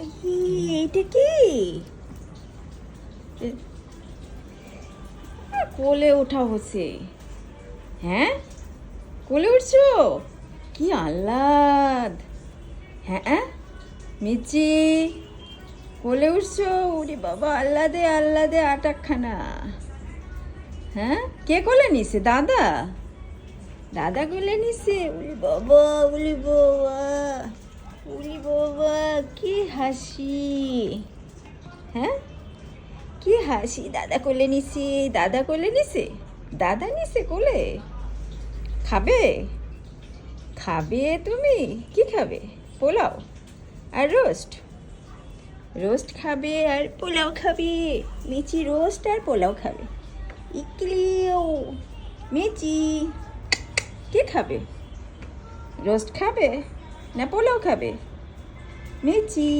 এইটা কি? কোলে ওঠা হচ্ছে। হ্যাঁ, কোলে উঠছো? কি আহ্লাদ। হ্যাঁ মিচি, কোলে উঠছো? ওরে বাবা, আহ্লাদে আহ্লাদে আটাকখানা। হ্যাঁ, কে কোলে নিছে? দাদা? দাদা কোলে নিছে? ওরে বাবা, ওরে বাবা, ওরে বাবা, কি হাসি। হ্যাঁ, কি হাসি। দাদা কোলে নিছে, দাদা কোলে নিছে, দাদা নিছে কোলে। খাবে? খাবে তুমি? কি খাবে? পোলাও আর রোস্ট? রোস্ট খাবে আর পোলাও খাবে? মিচি রোস্ট আর পোলাও খাবে। ইকলিও মিচি, কে খাবে? রোস্ট খাবে না পোলাও খাবে? মিচি।